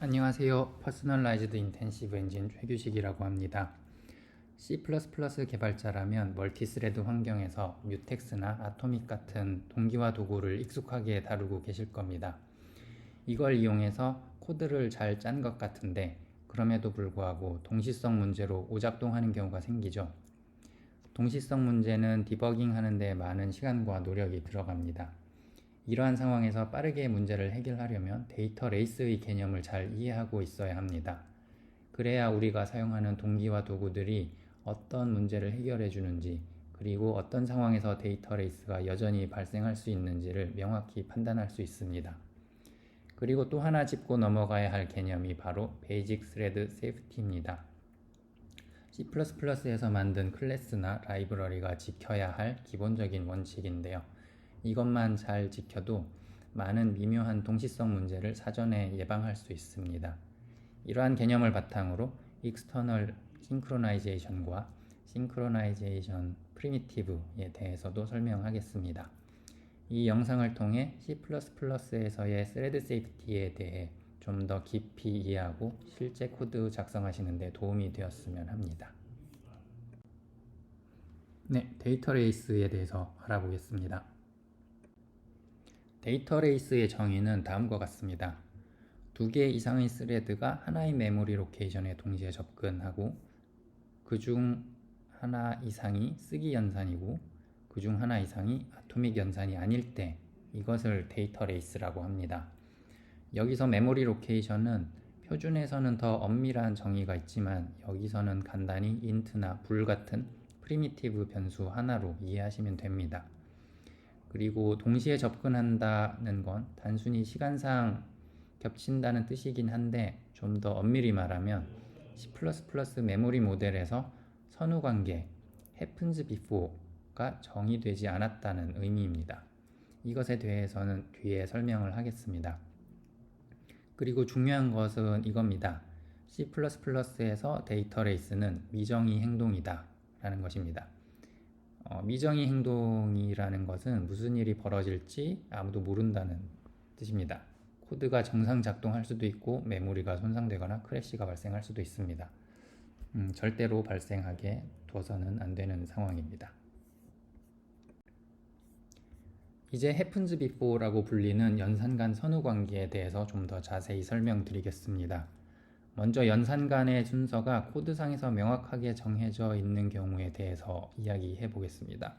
안녕하세요. 퍼스널라이즈드 인텐시브 엔진 최규식이라고 합니다. C++ 개발자라면 멀티스레드 환경에서 뮤텍스나 아토믹 같은 동기화 도구를 익숙하게 다루고 계실 겁니다. 이걸 이용해서 코드를 잘 짠 것 같은데 그럼에도 불구하고 동시성 문제로 오작동하는 경우가 생기죠. 동시성 문제는 디버깅 하는데 많은 시간과 노력이 들어갑니다. 이러한 상황에서 빠르게 문제를 해결하려면 데이터 레이스의 개념을 잘 이해하고 있어야 합니다. 그래야 우리가 사용하는 동기화 도구들이 어떤 문제를 해결해 주는지, 그리고 어떤 상황에서 데이터 레이스가 여전히 발생할 수 있는지를 명확히 판단할 수 있습니다. 그리고 또 하나 짚고 넘어가야 할 개념이 바로 베이직 스레드 세이프티입니다. C++에서 만든 클래스나 라이브러리가 지켜야 할 기본적인 원칙인데요. 이것만 잘 지켜도 많은 미묘한 동시성 문제를 사전에 예방할 수 있습니다. 이러한 개념을 바탕으로 익스터널 싱크로나이제이션과 싱크로나이제이션 프리미티브에 대해서도 설명하겠습니다. 이 영상을 통해 C++에서의 스레드 세이프티에 대해 좀 더 깊이 이해하고 실제 코드 작성하시는 데 도움이 되었으면 합니다. 네, 데이터 레이스에 대해서 알아보겠습니다. 데이터 레이스의 정의는 다음과 같습니다. 두 개 이상의 스레드가 하나의 메모리 로케이션에 동시에 접근하고 그 중 하나 이상이 쓰기 연산이고 그 중 하나 이상이 아토믹 연산이 아닐 때 이것을 데이터 레이스라고 합니다. 여기서 메모리 로케이션은 표준에서는 더 엄밀한 정의가 있지만 여기서는 간단히 int나 bool 같은 프리미티브 변수 하나로 이해하시면 됩니다. 그리고 동시에 접근한다는 건 단순히 시간상 겹친다는 뜻이긴 한데 좀 더 엄밀히 말하면 C++ 메모리 모델에서 선후관계 happens before가 정의되지 않았다는 의미입니다. 이것에 대해서는 뒤에 설명을 하겠습니다. 그리고 중요한 것은 이겁니다. C++에서 데이터 레이스는 미정의 행동이다 라는 것입니다. 미정의 행동이라는 것은 무슨 일이 벌어질지 아무도 모른다는 뜻입니다. 코드가 정상 작동할 수도 있고 메모리가 손상되거나 크래시가 발생할 수도 있습니다. 절대로 발생하게 둬서는 안 되는 상황입니다. 이제 happens before라고 불리는 연산 간 선후 관계에 대해서 좀 더 자세히 설명드리겠습니다. 먼저 연산 간의 순서가 코드상에서 명확하게 정해져 있는 경우에 대해서 이야기해 보겠습니다.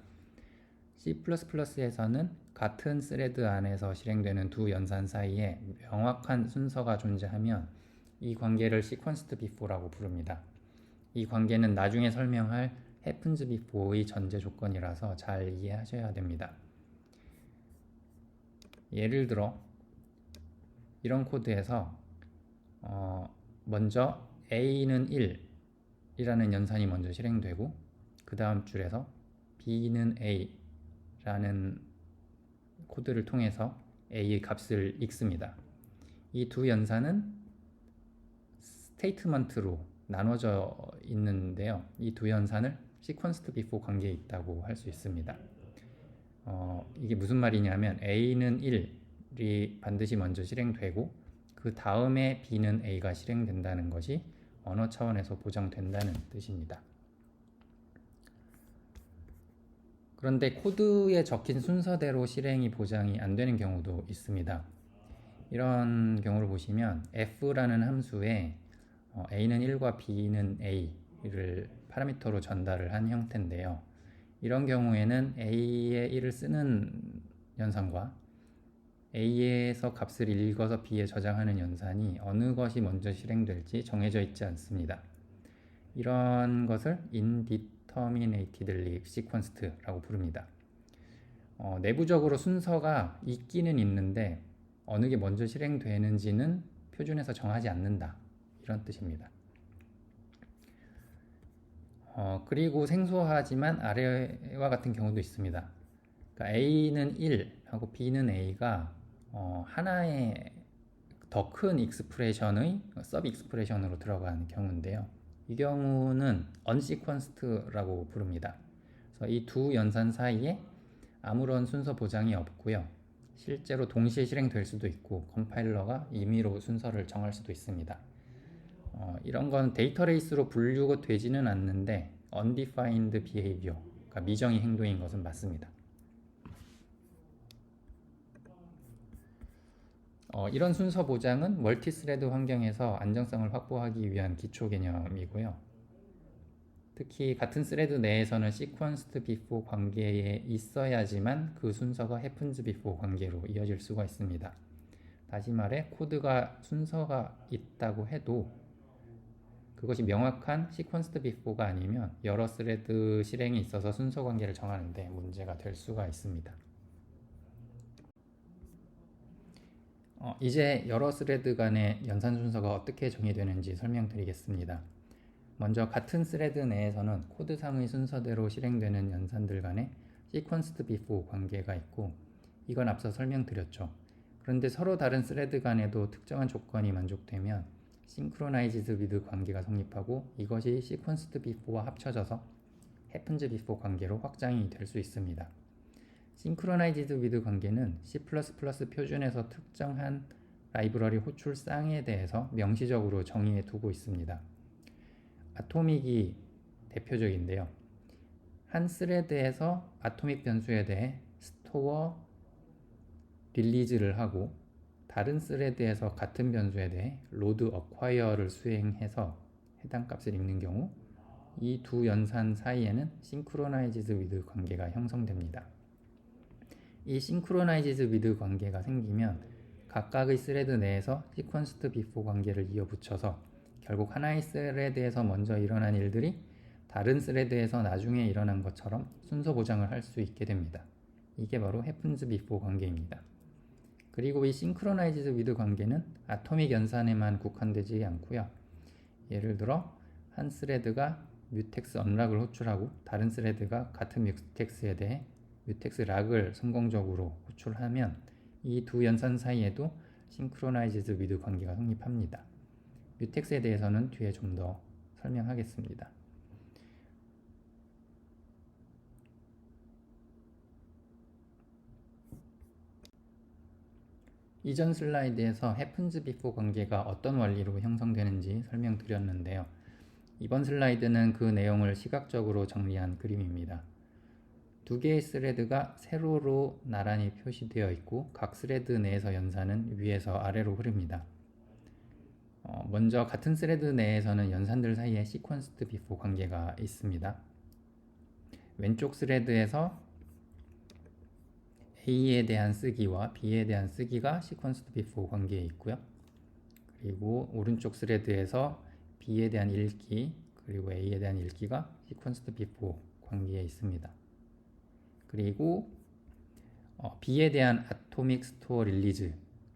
C++에서는 같은 스레드 안에서 실행되는 두 연산 사이에 명확한 순서가 존재하면 이 관계를 sequenced before라고 부릅니다. 이 관계는 나중에 설명할 happens before의 전제 조건이라서 잘 이해하셔야 됩니다. 예를 들어 이런 코드에서 먼저 A는 1이라는 연산이 먼저 실행되고 그 다음 줄에서 B는 A라는 코드를 통해서 A의 값을 읽습니다. 이 두 연산은 스테이트먼트로 나눠져 있는데요. 이 두 연산을 sequenced before 관계에 있다고 할 수 있습니다. 이게 무슨 말이냐면 A는 1이 반드시 먼저 실행되고 그 다음에 B는 A가 실행된다는 것이 언어 차원에서 보장된다는 뜻입니다. 그런데 코드에 적힌 순서대로 실행이 보장이 안 되는 경우도 있습니다. 이런 경우를 보시면 f라는 함수에 a는 1과 b는 a를 파라미터로 전달을 한 형태인데요. 이런 경우에는 a의 1을 쓰는 연산과 A에서 값을 읽어서 B에 저장하는 연산이 어느 것이 먼저 실행될지 정해져 있지 않습니다. 이런 것을 indeterminately sequenced라고 부릅니다. 내부적으로 순서가 있기는 있는데 어느 게 먼저 실행되는지는 표준에서 정하지 않는다. 이런 뜻입니다. 그리고 생소하지만 아래와 같은 경우도 있습니다. 그러니까 A는 1하고 B는 A가 하나의 더 큰 익스프레션의 서브 익스프레션으로 들어간 경우인데요. 이 경우는 unsequenced라고 부릅니다. 그래서 이 두 연산 사이에 아무런 순서 보장이 없고요. 실제로 동시에 실행될 수도 있고 컴파일러가 임의로 순서를 정할 수도 있습니다. 이런 건 데이터 레이스로 분류가 되지는 않는데 undefined behavior, 그러니까 미정의 행동인 것은 맞습니다. 이런 순서 보장은 멀티스레드 환경에서 안정성을 확보하기 위한 기초 개념이고요. 특히 같은 스레드 내에서는 sequenced before 관계에 있어야지만 그 순서가 happens before 관계로 이어질 수가 있습니다. 다시 말해 코드가 순서가 있다고 해도 그것이 명확한 sequenced before가 아니면 여러 스레드 실행이 있어서 순서 관계를 정하는데 문제가 될 수가 있습니다. 이제 여러 스레드 간의 연산 순서가 어떻게 정의되는지 설명드리겠습니다. 먼저 같은 스레드 내에서는 코드상의 순서대로 실행되는 연산들 간에 sequenced before 관계가 있고 이건 앞서 설명드렸죠. 그런데 서로 다른 스레드 간에도 특정한 조건이 만족되면 synchronized with 관계가 성립하고 이것이 sequenced before와 합쳐져서 happens before 관계로 확장이 될 수 있습니다. synchronized with 관계는 C++ 표준에서 특정한 라이브러리 호출상에 대해서 명시적으로 정의해 두고 있습니다. 아토믹이 대표적인데요. 한 스레드에서 아토믹 변수에 대해 store, release를 하고 다른 스레드에서 같은 변수에 대해 load, acquire를 수행해서 해당 값을 읽는 경우 이 두 연산 사이에는 synchronized with 관계가 형성됩니다. 이 synchronized with 관계가 생기면 각각의 스레드 내에서 sequenced before 관계를 이어붙여서 결국 하나의 스레드에서 먼저 일어난 일들이 다른 스레드에서 나중에 일어난 것처럼 순서 보장을 할 수 있게 됩니다. 이게 바로 happens before 관계입니다. 그리고 이 synchronized with 관계는 아토믹 연산에만 국한되지 않고요. 예를 들어 한 스레드가 뮤텍스 언락을 호출하고 다른 스레드가 같은 뮤텍스에 대해 뮤텍스 락을 성공적으로 호출하면 이 두 연산 사이에도 synchronized with 관계가 성립합니다. 뮤텍스에 대해서는 뒤에 좀 더 설명하겠습니다. 이전 슬라이드에서 happens before 관계가 어떤 원리로 형성되는지 설명드렸는데요. 이번 슬라이드는 그 내용을 시각적으로 정리한 그림입니다. 두 개의 스레드가 세로로 나란히 표시되어 있고 각 스레드 내에서 연산은 위에서 아래로 흐릅니다. 먼저 같은 스레드 내에서는 연산들 사이에 sequenced before 관계가 있습니다. 왼쪽 스레드에서 A에 대한 쓰기와 B에 대한 쓰기가 sequenced before 관계에 있고요. 그리고 오른쪽 스레드에서 B에 대한 읽기 그리고 A에 대한 읽기가 sequenced before 관계에 있습니다. 그리고 B에 대한 atomic store release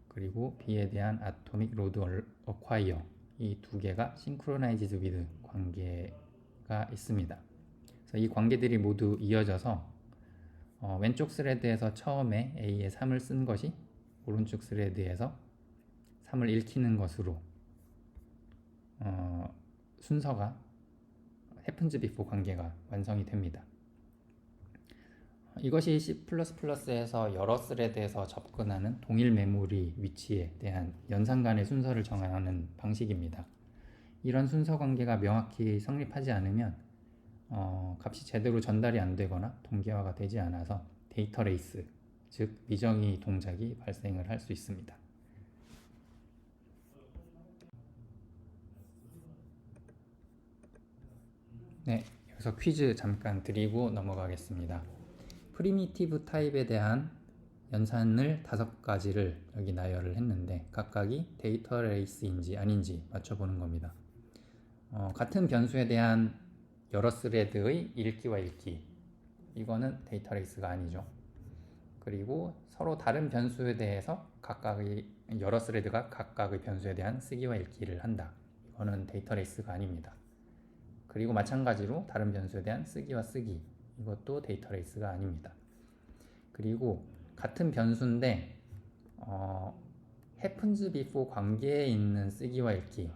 그리고 B에 대한 atomic load acquire 이 두 개가 synchronized with 관계가 있습니다. 그래서 이 관계들이 모두 이어져서 왼쪽 스레드에서 처음에 A에 3을 쓴 것이 오른쪽 스레드에서 3을 읽히는 것으로 순서가 happens before 관계가 완성이 됩니다. 이것이 C++에서 여러 스레드에서 접근하는 동일 메모리 위치에 대한 연산 간의 순서를 정하는 방식입니다. 이런 순서 관계가 명확히 성립하지 않으면 값이 제대로 전달이 안 되거나 동기화가 되지 않아서 데이터 레이스, 즉 미정의 동작이 발생을 할 수 있습니다. 네, 여기서 퀴즈 잠깐 드리고 넘어가겠습니다. 프리미티브 타입에 대한 연산을 5가지를 여기 나열을 했는데 각각이 데이터 레이스인지 아닌지 맞춰보는 겁니다. 같은 변수에 대한 여러 스레드의 읽기와 읽기 이거는 데이터 레이스가 아니죠. 그리고 서로 다른 변수에 대해서 각각의 여러 스레드가 각각의 변수에 대한 쓰기와 읽기를 한다. 이거는 데이터 레이스가 아닙니다. 그리고 마찬가지로 다른 변수에 대한 쓰기와 쓰기 이것도 데이터 레이스가 아닙니다. 그리고 같은 변수인데 happens before 관계에 있는 쓰기와 읽기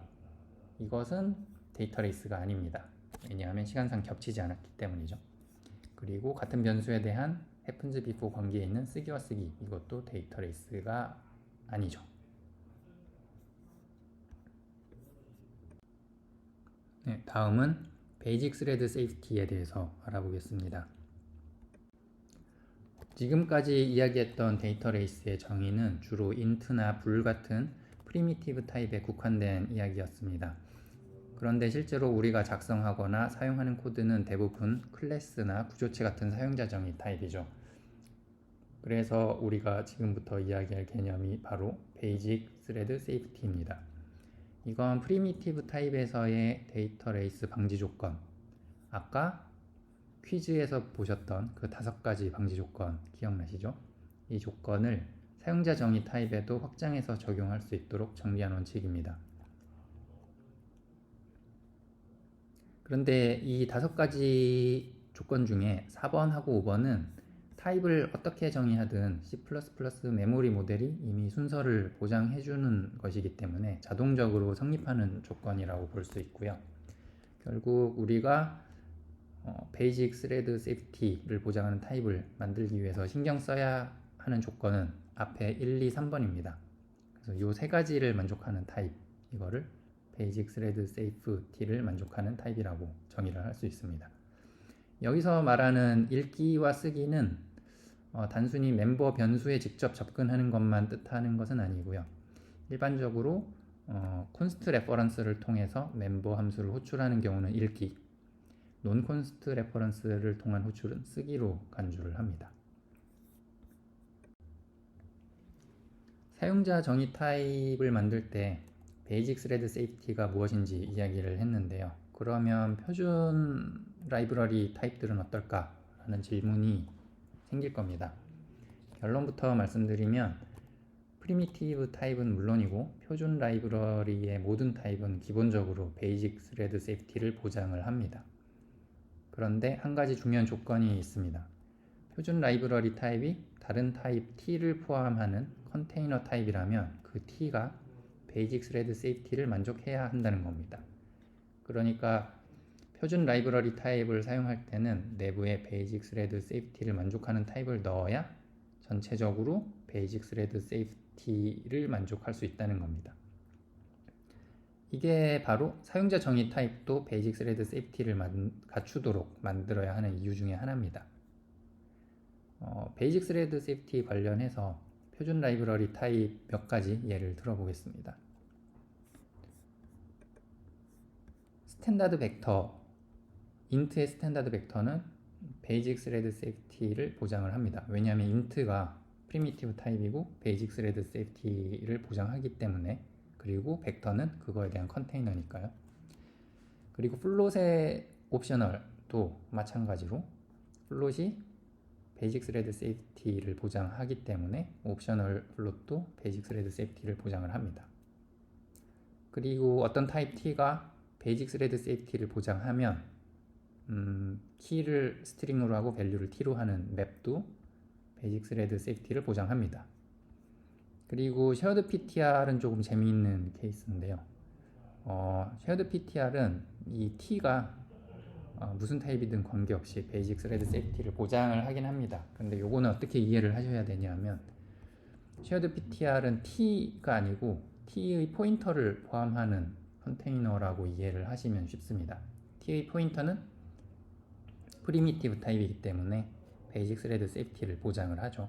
이것은 데이터 레이스가 아닙니다. 왜냐하면 시간상 겹치지 않았기 때문이죠. 그리고 같은 변수에 대한 happens before 관계에 있는 쓰기와 쓰기, 이것도 데이터 레이스가 아니죠. 네, 다음은 베이직 스레드 세이프티에 대해서 알아보겠습니다. 지금까지 이야기했던 데이터 레이스의 정의는 주로 int나 bool 같은 프리미티브 타입에 국한된 이야기였습니다. 그런데 실제로 우리가 작성하거나 사용하는 코드는 대부분 클래스나 구조체 같은 사용자 정의 타입이죠. 그래서 우리가 지금부터 이야기할 개념이 바로 베이직 스레드 세이프티입니다. 이건 프리미티브 타입에서의 데이터 레이스 방지 조건, 아까 퀴즈에서 보셨던 그 5가지 방지 조건 기억나시죠? 이 조건을 사용자 정의 타입에도 확장해서 적용할 수 있도록 정리한 원칙입니다. 그런데 이 5가지 조건 중에 4번하고 5번은 타입을 어떻게 정의하든 C++ 메모리 모델이 이미 순서를 보장해주는 것이기 때문에 자동적으로 성립하는 조건이라고 볼 수 있고요. 결국 우리가 베이직 스레드 세이프티를 보장하는 타입을 만들기 위해서 신경 써야 하는 조건은 앞에 1, 2, 3번입니다. 그래서 이 3가지를 만족하는 타입, 이거를 베이직 스레드 세이프티를 만족하는 타입이라고 정의를 할 수 있습니다. 여기서 말하는 읽기와 쓰기는 단순히 멤버 변수에 직접 접근하는 것만 뜻하는 것은 아니고요. 일반적으로 콘스트 레퍼런스를 통해서 멤버 함수를 호출하는 경우는 읽기, 논 콘스트 레퍼런스를 통한 호출은 쓰기로 간주를 합니다. 사용자 정의 타입을 만들 때 베이직 스레드 세이프티가 무엇인지 이야기를 했는데요. 그러면 표준 라이브러리 타입들은 어떨까? 라는 질문이 생길 겁니다. 결론부터 말씀드리면 프리미티브 타입은 물론이고 표준 라이브러리의 모든 타입은 기본적으로 베이직 스레드 세이프티를 보장을 합니다. 그런데 한 가지 중요한 조건이 있습니다. 표준 라이브러리 타입이 다른 타입 T를 포함하는 컨테이너 타입이라면 그 T가 베이직 스레드 세이프티를 만족해야 한다는 겁니다. 그러니까 표준 라이브러리 타입을 사용할 때는 내부에 베이직 스레드 세이프티를 만족하는 타입을 넣어야 전체적으로 베이직 스레드 세이프티를 만족할 수 있다는 겁니다. 이게 바로 사용자 정의 타입도 베이직 스레드 세이프티를 갖추도록 만들어야 하는 이유 중에 하나입니다. 베이직 스레드 세이프티 관련해서 표준 라이브러리 타입 몇 가지 예를 들어보겠습니다. 스탠다드 벡터, int의 스탠다드 벡터는 베이직 스레드 세이프티를 보장을 합니다. 왜냐하면 int가 프리미티브 타입이고 베이직 스레드 세이프티를 보장하기 때문에, 그리고 벡터는 그거에 대한 컨테이너니까요. 그리고 플롯의 옵셔널도 마찬가지로 플롯이 베이직 스레드 세이프티를 보장하기 때문에 옵셔널 플롯도 베이직 스레드 세이프티를 보장을 합니다. 그리고 어떤 타입 T가 베이직 스레드 세이프티를 보장하면 키를 스트링으로 하고 밸류를 T로 하는 맵도 베이직 스레드 세이프티를 보장합니다. 그리고 쉐어드 PTR은 조금 재미있는 케이스인데요. 쉐어드 PTR은 이 T가 무슨 타입이든 관계없이 베이직 스레드 세이프티를 보장을 하긴 합니다. 근데 요거는 어떻게 이해를 하셔야 되냐면 쉐어드 PTR은 T가 아니고 T의 포인터를 포함하는 컨테이너라고 이해를 하시면 쉽습니다. T의 포인터는 프리미티브 타입이기 때문에 베이직 스레드 세이프티를 보장을 하죠.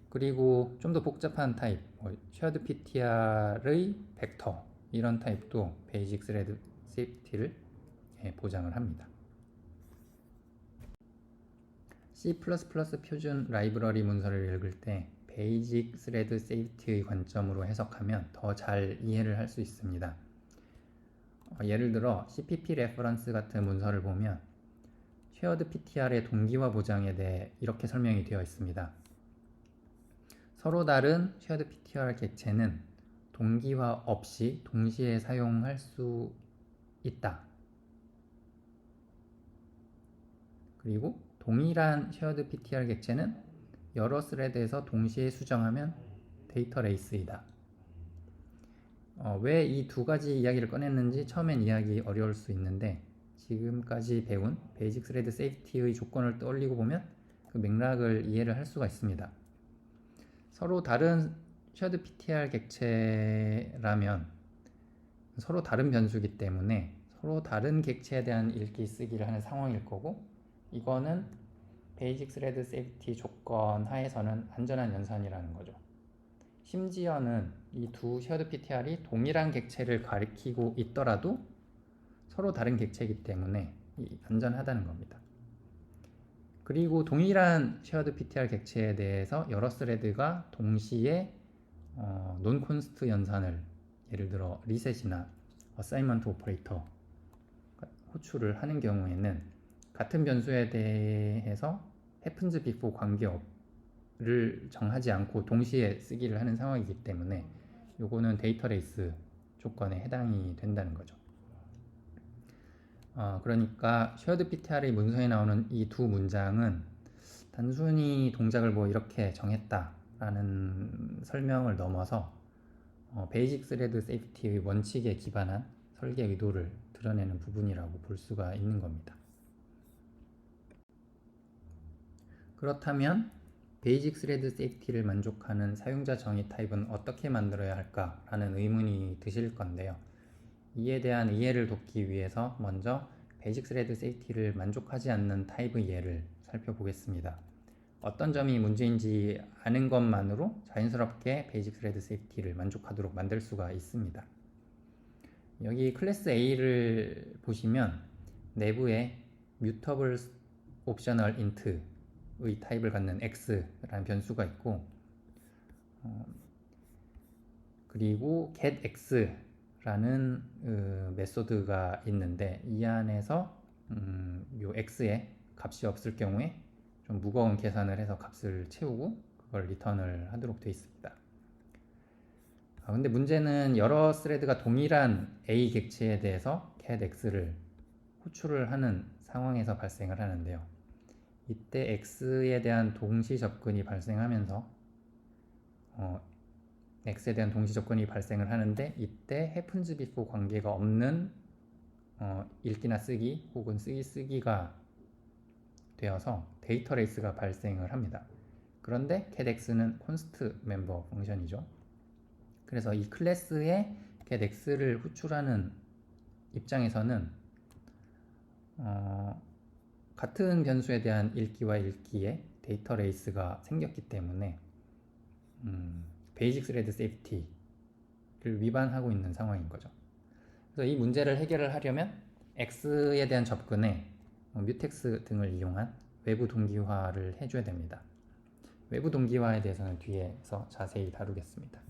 그리고 좀 더 복잡한 타입, 쉐어드 PTR의 벡터, 이런 타입도 베이직 스레드 세이프티를 보장을 합니다. C++ 표준 라이브러리 문서를 읽을 때 베이직 스레드 세이프티의 관점으로 해석하면 더 잘 이해를 할 수 있습니다. 예를 들어 CPP 레퍼런스 같은 문서를 보면 쉐어드 PTR의 동기화 보장에 대해 이렇게 설명이 되어 있습니다. 서로 다른 쉐어드 PTR 객체는 동기화 없이 동시에 사용할 수 있다. 그리고 동일한 쉐어드 PTR 객체는 여러 스레드에서 동시에 수정하면 데이터 레이스이다. 왜 이 2가지 이야기를 꺼냈는지 처음엔 이해하기 어려울 수 있는데 지금까지 배운 베이직 스레드 세이프티의 조건을 떠올리고 보면 그 맥락을 이해를 할 수가 있습니다. 서로 다른 쉐어드 PTR 객체라면 서로 다른 변수이기 때문에 서로 다른 객체에 대한 읽기 쓰기를 하는 상황일 거고, 이거는 베이직 스레드 세이프티 조건 하에서는 안전한 연산이라는 거죠. 심지어는 이 두 쉐어드 PTR이 동일한 객체를 가리키고 있더라도 서로 다른 객체이기 때문에 안전하다는 겁니다. 그리고 동일한 쉐어드 PTR 객체에 대해서 여러 스레드가 동시에 논 콘스트 연산을, 예를 들어 리셋이나 어사인먼트 오퍼레이터 호출을 하는 경우에는 같은 변수에 대해서 happens before 관계를 정하지 않고 동시에 쓰기를 하는 상황이기 때문에 요거는 데이터 레이스 조건에 해당이 된다는 거죠. 그러니까 쉐어드 PTR의 문서에 나오는 이 두 문장은 단순히 동작을 뭐 이렇게 정했다라는 설명을 넘어서 베이직 스레드 세이프티의 원칙에 기반한 설계 의도를 드러내는 부분이라고 볼 수가 있는 겁니다. 그렇다면 베이직 스레드 세이프티를 만족하는 사용자 정의 타입은 어떻게 만들어야 할까라는 의문이 드실 건데요. 이에 대한 이해를 돕기 위해서 먼저 베이직 스레드 세이프티를 만족하지 않는 타입의 예를 살펴보겠습니다. 어떤 점이 문제인지 아는 것만으로 자연스럽게 베이직 스레드 세이프티를 만족하도록 만들 수가 있습니다. 여기 클래스 A를 보시면 내부에 mutable optional int의 타입을 갖는 x라는 변수가 있고, 그리고 getx라는 메소드가 있는데, 이 안에서 요 x에 값이 없을 경우에 좀 무거운 계산을 해서 값을 채우고 그걸 리턴을 하도록 되어 있습니다. 근데 문제는 여러 스레드가 동일한 A 객체에 대해서 getx를 호출을 하는 상황에서 발생을 하는데요. 이때 x에 대한 동시 접근이 발생하면서 x에 대한 동시 접근이 발생을 하는데, 이때 happens before 관계가 없는 읽기나 쓰기 혹은 쓰기가 되어서 데이터 레이스가 발생을 합니다. 그런데 getx는 const 멤버 펑션이죠. 그래서 이 클래스에 getx를 호출하는 입장에서는 같은 변수에 대한 읽기와 읽기에 데이터 레이스가 생겼기 때문에 베이직 스레드 세이프티를 위반하고 있는 상황인 거죠. 그래서 이 문제를 해결을 하려면 x에 대한 접근에 뮤텍스 등을 이용한 외부 동기화를 해줘야 됩니다. 외부 동기화에 대해서는 뒤에서 자세히 다루겠습니다.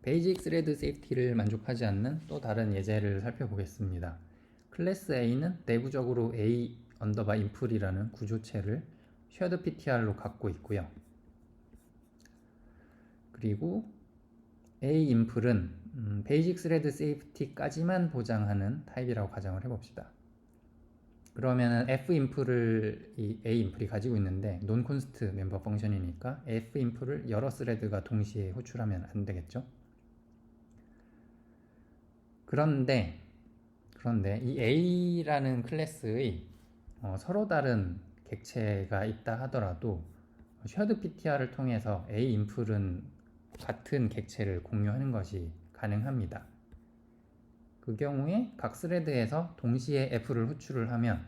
베이직 스레드 세이프티를 만족하지 않는 또 다른 예제를 살펴보겠습니다. 클래스 A는 내부적으로 A 언더바 인풀이라는 구조체를 쉐어드 PTR로 갖고 있고요. 그리고 A 인풀은 베이직 스레드 세이프티까지만 보장하는 타입이라고 가정을 해봅시다. 그러면 F 인풀을 이 A 인풀이 가지고 있는데 논 콘스트 멤버 펑션이니까 F 인풀을 여러 스레드가 동시에 호출하면 안 되겠죠. 그런데 이 A라는 클래스의 서로 다른 객체가 있다 하더라도 쉐어드 PTR을 통해서 A 인풀은 같은 객체를 공유하는 것이 가능합니다. 그 경우에 각 스레드에서 동시에 F를 호출을 하면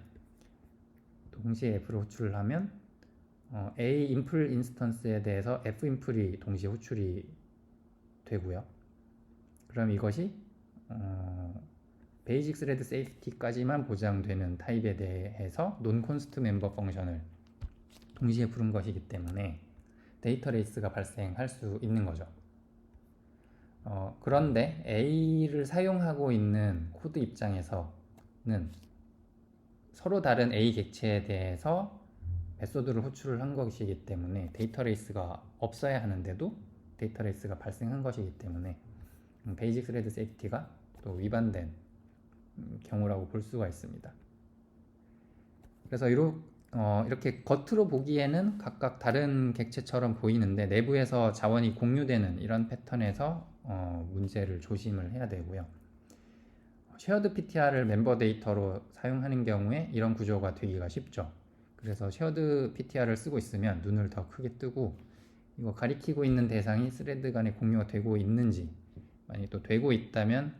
A 인풀 인스턴스에 대해서 F 인풀이 동시에 호출이 되고요. 그럼 이것이 베이직 스레드 세이프티까지만 보장되는 타입에 대해서 논 콘스트 멤버 펑션을 동시에 부른 것이기 때문에 데이터 레이스가 발생할 수 있는 거죠. 그런데 A를 사용하고 있는 코드 입장에서는 서로 다른 A 객체에 대해서 메소드를 호출을 한 것이기 때문에 데이터 레이스가 없어야 하는데도 데이터 레이스가 발생한 것이기 때문에 베이직 스레드 세이프티가 또 위반된 경우라고 볼 수가 있습니다. 그래서 이렇게 겉으로 보기에는 각각 다른 객체처럼 보이는데 내부에서 자원이 공유되는 이런 패턴에서 문제를 조심을 해야 되고요. 쉐어드 PTR을 멤버 데이터로 사용하는 경우에 이런 구조가 되기가 쉽죠. 그래서 쉐어드 PTR을 쓰고 있으면 눈을 더 크게 뜨고, 이거 가리키고 있는 대상이 스레드 간에 공유가 되고 있는지, 만약에 또 되고 있다면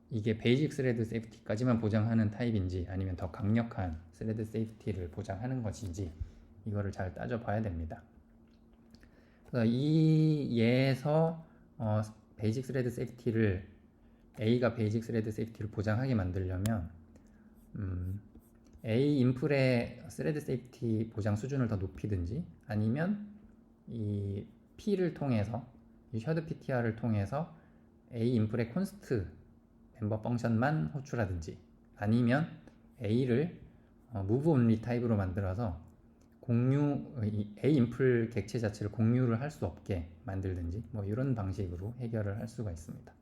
이게 베이직 스레드 세이프티까지만 보장하는 타입인지 아니면 더 강력한 스레드 세이프티를 보장하는 것인지 이거를 잘 따져봐야 됩니다. 그래서 이 예에서 베이직 스레드 세이프티를 A가 베이직 스레드 세이프티를 보장하게 만들려면 A 인플의 스레드 세이프티 보장 수준을 더 높이든지 아니면 이 P를 통해서 이 셔드 PTR을 통해서 A 인플의 콘스트 멤버 펑션만 호출하든지 아니면 A를 move only 타입으로 만들어서 A 인플 객체 자체를 공유를 할 수 없게 만들든지 뭐 이런 방식으로 해결을 할 수가 있습니다.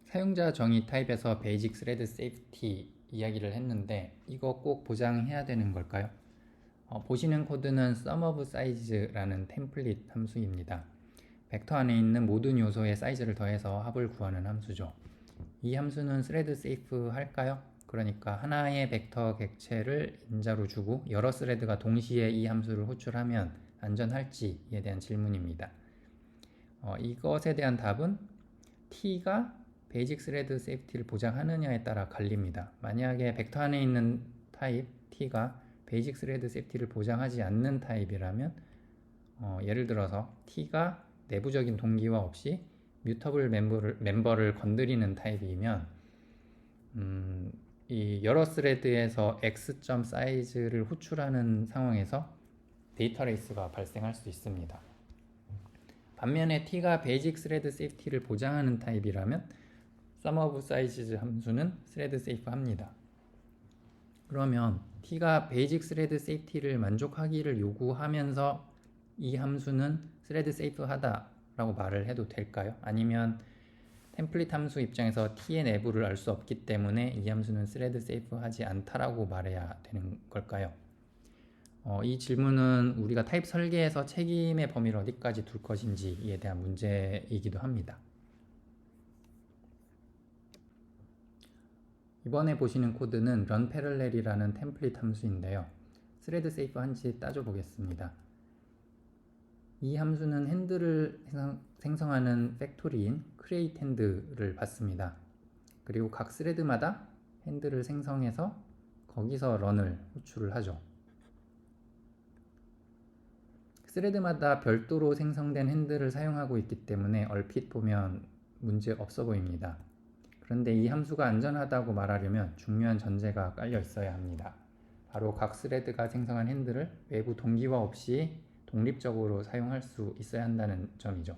사용자 정의 타입에서 베이직 스레드 세이프티 이야기를 했는데 이거 꼭 보장해야 되는 걸까요? 보시는 코드는 sum of size라는 템플릿 함수입니다. 벡터 안에 있는 모든 요소의 사이즈를 더해서 합을 구하는 함수죠. 이 함수는 스레드 세이프 할까요? 그러니까 하나의 벡터 객체를 인자로 주고 여러 스레드가 동시에 이 함수를 호출하면 안전할지에 대한 질문입니다. 이것에 대한 답은 T가 베이직 스레드 세이프티를 보장하느냐에 따라 갈립니다. 만약에 벡터 안에 있는 타입 T가 베이직 스레드 세이프티를 보장하지 않는 타입이라면 예를 들어서 T가 내부적인 동기화 없이 뮤터블 멤버를 건드리는 타입이면 이 여러 스레드에서 x.size를 사이즈를 호출하는 상황에서 데이터 레이스가 발생할 수 있습니다. 반면에 T가 베이직 스레드 세이프티를 보장하는 타입이라면 sum of sizes 함수는 스레드 세이프 합니다. 그러면 T가 베이직 스레드 세이프티를 만족하기를 요구하면서 이 함수는 스레드 세이프 하다 라고 말을 해도 될까요? 아니면 템플릿 함수 입장에서 T의 내부를 알 수 없기 때문에 이 함수는 스레드 세이프 하지 않다라고 말해야 되는 걸까요? 이 질문은 우리가 타입 설계에서 책임의 범위를 어디까지 둘 것인지에 대한 문제이기도 합니다. 이번에 보시는 코드는 runParallel이라는 템플릿 함수인데요. 스레드 세이프 한지 따져보겠습니다. 이 함수는 핸들을 생성하는 팩토리인 create hand를 받습니다. 그리고 각 스레드마다 핸들을 생성해서 거기서 run을 호출을 하죠. 스레드마다 별도로 생성된 핸들을 사용하고 있기 때문에 얼핏 보면 문제 없어 보입니다. 그런데 이 함수가 안전하다고 말하려면 중요한 전제가 깔려 있어야 합니다. 바로 각 스레드가 생성한 핸들을 외부 동기화 없이 독립적으로 사용할 수 있어야 한다는 점이죠.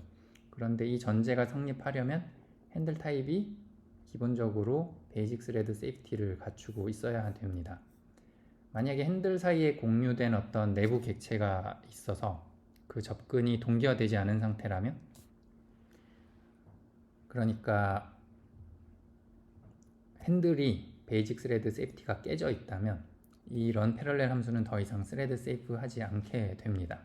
그런데 이 전제가 성립하려면 핸들 타입이 기본적으로 베이직 스레드 세이프티를 갖추고 있어야 됩니다. 만약에 핸들 사이에 공유된 어떤 내부 객체가 있어서 그 접근이 동기화되지 않은 상태라면, 그러니까 핸들이 베이직 스레드 세이프티가 깨져 있다면 이 run parallel 함수는 더 이상 스레드 세이프 하지 않게 됩니다.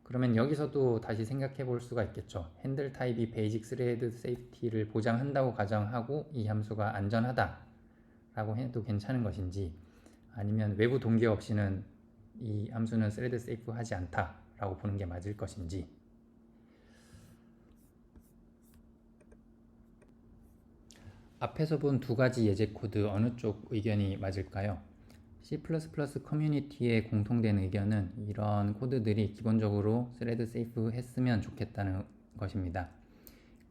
그러면 여기서도 다시 생각해 볼 수가 있겠죠. 핸들 타입이 베이직 스레드 세이프티를 보장한다고 가정하고 이 함수가 안전하다 라고 해도 괜찮은 것인지, 아니면 외부 동기화 없이는 이 함수는 스레드 세이프 하지 않다 라고 보는 게 맞을 것인지. 앞에서 본 두 가지 예제 코드 어느 쪽 의견이 맞을까요? C++ 커뮤니티의 공통된 의견은 이런 코드들이 기본적으로 스레드 세이프 했으면 좋겠다는 것입니다.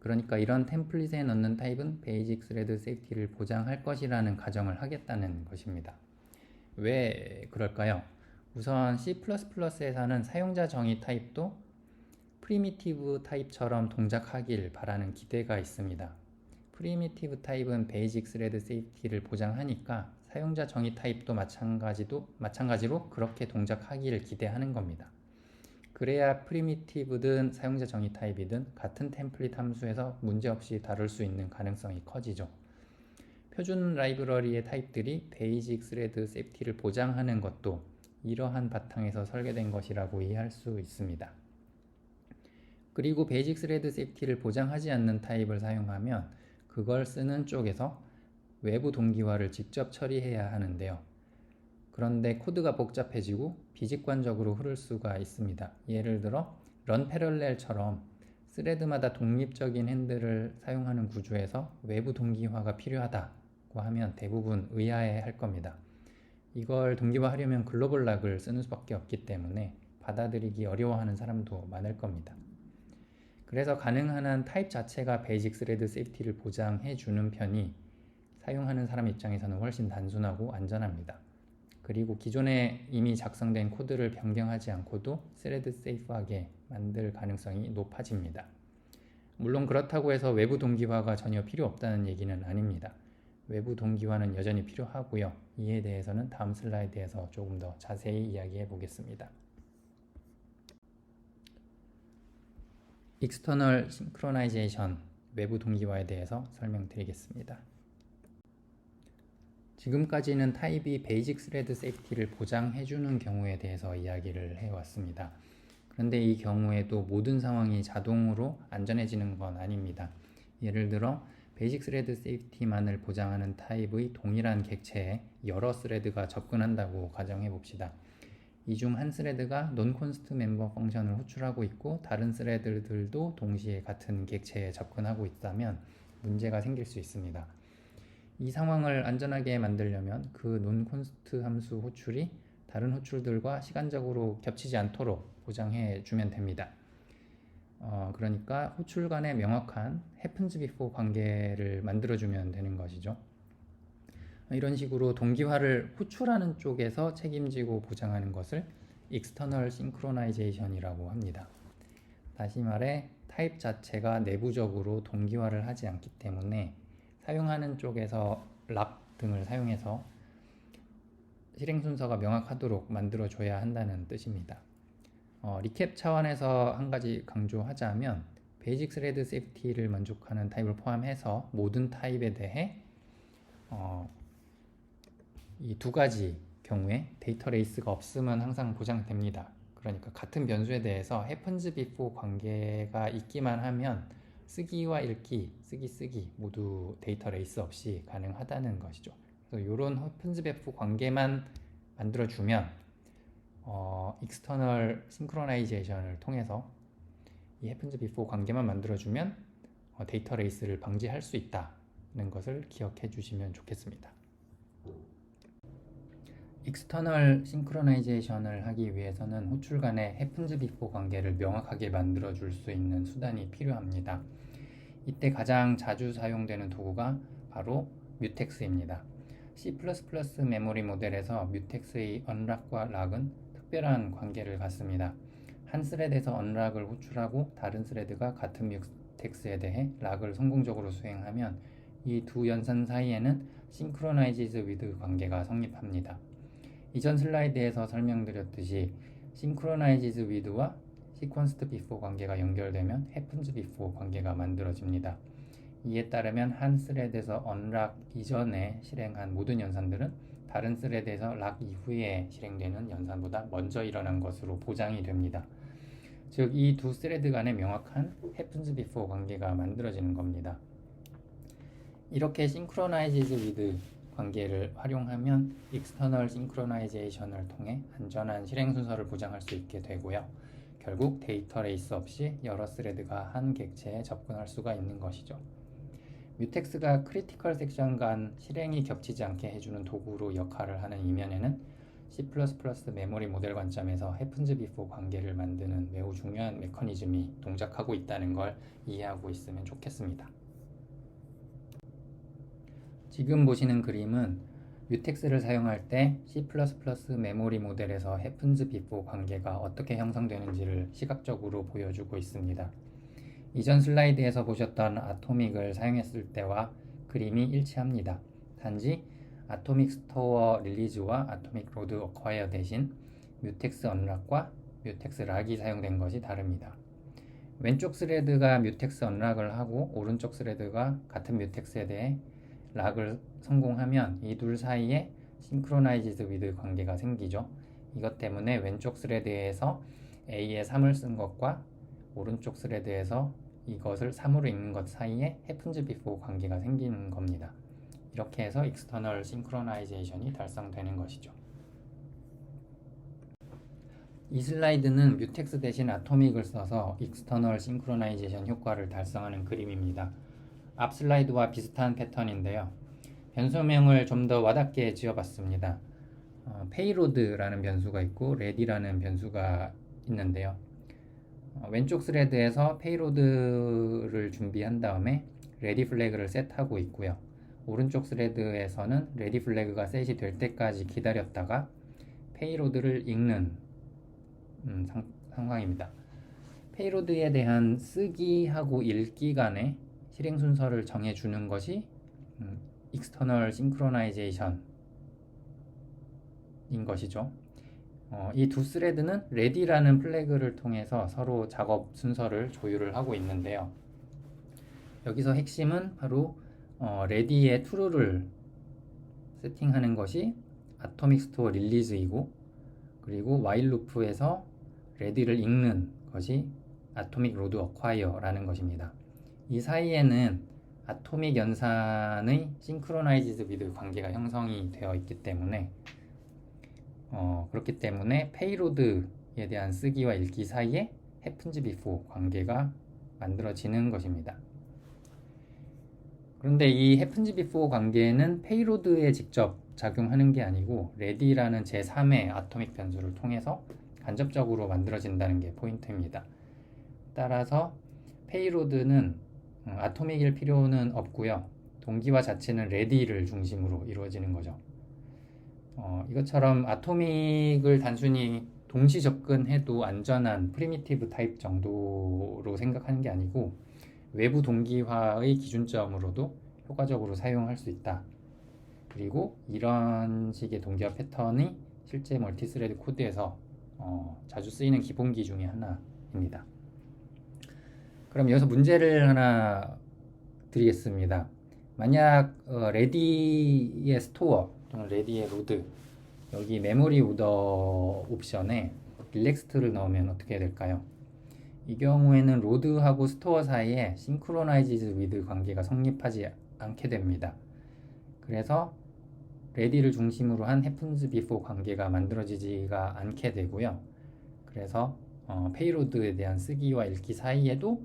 그러니까 이런 템플릿에 넣는 타입은 베이직 스레드 세이프티를 보장할 것이라는 가정을 하겠다는 것입니다. 왜 그럴까요? 우선 C++에서는 사용자 정의 타입도 프리미티브 타입처럼 동작하길 바라는 기대가 있습니다. 프리미티브 타입은 베이직 스레드 세이프티를 보장하니까 사용자 정의 타입도 마찬가지로 그렇게 동작하기를 기대하는 겁니다. 그래야 프리미티브든 사용자 정의 타입이든 같은 템플릿 함수에서 문제없이 다룰 수 있는 가능성이 커지죠. 표준 라이브러리의 타입들이 베이직 스레드 세이프티를 보장하는 것도 이러한 바탕에서 설계된 것이라고 이해할 수 있습니다. 그리고 베이직 스레드 세이프티를 보장하지 않는 타입을 사용하면 그걸 쓰는 쪽에서 외부 동기화를 직접 처리해야 하는데요. 그런데 코드가 복잡해지고 비직관적으로 흐를 수가 있습니다. 예를 들어 런 패럴렐처럼 스레드마다 독립적인 핸들을 사용하는 구조에서 외부 동기화가 필요하다고 하면 대부분 의아해 할 겁니다. 이걸 동기화하려면 글로벌 락을 쓰는 수밖에 없기 때문에 받아들이기 어려워하는 사람도 많을 겁니다. 그래서 가능한 한 타입 자체가 베이직 스레드 세이프티를 보장해 주는 편이 사용하는 사람 입장에서는 훨씬 단순하고 안전합니다. 그리고 기존에 이미 작성된 코드를 변경하지 않고도 스레드 세이프하게 만들 가능성이 높아집니다. 물론 그렇다고 해서 외부 동기화가 전혀 필요 없다는 얘기는 아닙니다. 외부 동기화는 여전히 필요하고요. 이에 대해서는 다음 슬라이드에서 조금 더 자세히 이야기해 보겠습니다. 익스터널 싱크로나이제이션, 외부 동기화에 대해서 설명드리겠습니다. 지금까지는 타입이 베이직 스레드 세이프티를 보장해주는 경우에 대해서 이야기를 해왔습니다. 그런데 이 경우에도 모든 상황이 자동으로 안전해지는 건 아닙니다. 예를 들어 베이직 스레드 세이프티만을 보장하는 타입의 동일한 객체에 여러 스레드가 접근한다고 가정해 봅시다. 이 중 한 스레드가 논콘스트 멤버 펑션을 호출하고 있고 다른 스레드들도 동시에 같은 객체에 접근하고 있다면 문제가 생길 수 있습니다. 이 상황을 안전하게 만들려면 그 논콘스트 함수 호출이 다른 호출들과 시간적으로 겹치지 않도록 보장해 주면 됩니다. 그러니까 호출 간의 명확한 happens before 관계를 만들어주면 되는 것이죠. 이런 식으로 동기화를 호출하는 쪽에서 책임지고 보장하는 것을 external synchronization이라고 합니다. 다시 말해 타입 자체가 내부적으로 동기화를 하지 않기 때문에 사용하는 쪽에서 락 등을 사용해서 실행 순서가 명확하도록 만들어줘야 한다는 뜻입니다. 리캡 차원에서 한 가지 강조하자면 베이직 스레드 세이프티를 만족하는 타입을 포함해서 모든 타입에 대해 이 두 가지 경우에 데이터 레이스가 없으면 항상 보장됩니다. 그러니까 같은 변수에 대해서 happens before 관계가 있기만 하면 쓰기와 읽기, 쓰기 모두 데이터 레이스 없이 가능하다는 것이죠. 그래서 이런 happens before 관계만 만들어주면 external synchronization을 통해서 이 happens before 관계만 만들어주면 데이터 레이스를 방지할 수 있다는 것을 기억해 주시면 좋겠습니다. external synchronization을 하기 위해서는 호출 간의 happens before 관계를 명확하게 만들어 줄 수 있는 수단이 필요합니다. 이때 가장 자주 사용되는 도구가 바로 뮤텍스입니다. C++ 메모리 모델에서 뮤텍스의 unlock과 lock은 특별한 관계를 갖습니다. 한 스레드에서 unlock을 호출하고 다른 스레드가 같은 뮤텍스에 대해 lock을 성공적으로 수행하면 이 두 연산 사이에는 synchronized with 관계가 성립합니다. 이전 슬라이드에서 설명드렸듯이 synchronized with와 sequenced before 관계가 연결되면 happens before 관계가 만들어집니다. 이에 따르면 한 스레드에서 unlock 이전에 실행한 모든 연산들은 다른 스레드에서 lock 이후에 실행되는 연산보다 먼저 일어난 것으로 보장이 됩니다. 즉, 이 두 스레드 간의 명확한 happens before 관계가 만들어지는 겁니다. 이렇게 synchronized with 관계를 활용하면 external synchronization을 통해 안전한 실행 순서를 보장할 수 있게 되고요. 결국 데이터 레이스 없이 여러 스레드가 한 객체에 접근할 수가 있는 것이죠. 뮤텍스가 크리티컬 섹션 간 실행이 겹치지 않게 해주는 도구로 역할을 하는 이면에는 C++ 메모리 모델 관점에서 happens before 관계를 만드는 매우 중요한 메커니즘이 동작하고 있다는 걸 이해하고 있으면 좋겠습니다. 지금 보시는 그림은 뮤텍스를 사용할 때 C++ 메모리 모델에서 happens before 관계가 어떻게 형성되는지를 시각적으로 보여주고 있습니다. 이전 슬라이드에서 보셨던 아토믹을 사용했을 때와 그림이 일치합니다. 단지 아토믹 스토어 릴리즈와 아토믹 로드 어콰이어 대신 뮤텍스 언락과 뮤텍스 락이 사용된 것이 다릅니다. 왼쪽 스레드가 뮤텍스 언락을 하고 오른쪽 스레드가 같은 뮤텍스에 대해 락을 성공하면 이 둘 사이에 synchronized with 관계가 생기죠. 이것 때문에 왼쪽 스레드에서 A에 3을 쓴 것과 오른쪽 스레드에서 이것을 3으로 읽는 것 사이에 happens before 관계가 생기는 겁니다. 이렇게 해서 익스터널 싱크로나이제이션이 달성되는 것이죠. 이 슬라이드는 뮤텍스 대신 아토믹을 써서 익스터널 싱크로나이제이션 효과를 달성하는 그림입니다. 앞 슬라이드와 비슷한 패턴인데요. 변수명을 좀 더 와닿게 지어봤습니다. 페이로드라는 변수가 있고 레디라는 변수가 있는데요. 왼쪽 스레드에서 페이로드를 준비한 다음에 레디 플래그를 셋하고 있고요. 오른쪽 스레드에서는 레디 플래그가 셋이 될 때까지 기다렸다가 페이로드를 읽는 상황입니다. 페이로드에 대한 쓰기하고 읽기 간의 실행 순서를 정해주는 것이 익스터널 싱크로나이제이션인 것이죠. 이 두 스레드는 레디라는 플래그를 통해서 서로 작업 순서를 조율을 하고 있는데요. 여기서 핵심은 바로 레디의 true를 세팅하는 것이 아토믹 스토어 릴리즈이고, 그리고 while 루프에서 레디를 읽는 것이 아토믹 로드 어콰이어라는 것입니다. 이 사이에는 아토믹 연산의 싱크로나이즈드 위드 관계가 형성이 되어 있기 때문에 그렇기 때문에 페이로드에 대한 쓰기와 읽기 사이에 happens before 관계가 만들어지는 것입니다. 그런데 이 happens before 관계는 페이로드에 직접 작용하는 게 아니고 레디라는 제3의 아토믹 변수를 통해서 간접적으로 만들어진다는 게 포인트입니다. 따라서 페이로드는 아토믹일 필요는 없고요. 동기화 자체는 레디를 중심으로 이루어지는 거죠. 이것처럼 아토믹을 단순히 동시 접근해도 안전한 프리미티브 타입 정도로 생각하는 게 아니고 외부 동기화의 기준점으로도 효과적으로 사용할 수 있다. 그리고 이런 식의 동기화 패턴이 실제 멀티스레드 코드에서 자주 쓰이는 기본기 중에 하나입니다. 그럼 여기서 문제를 하나 드리겠습니다. 만약 레디의 스토어 또는 레디의 로드, 여기 메모리 오더 옵션에 릴렉스트를 넣으면 어떻게 될까요? 이 경우에는 로드하고 스토어 사이에 싱크로나이즈드 위드 관계가 성립하지 않게 됩니다. 그래서 레디를 중심으로 한 happens before 관계가 만들어지지가 않게 되고요. 그래서 페이로드에 대한 쓰기와 읽기 사이에도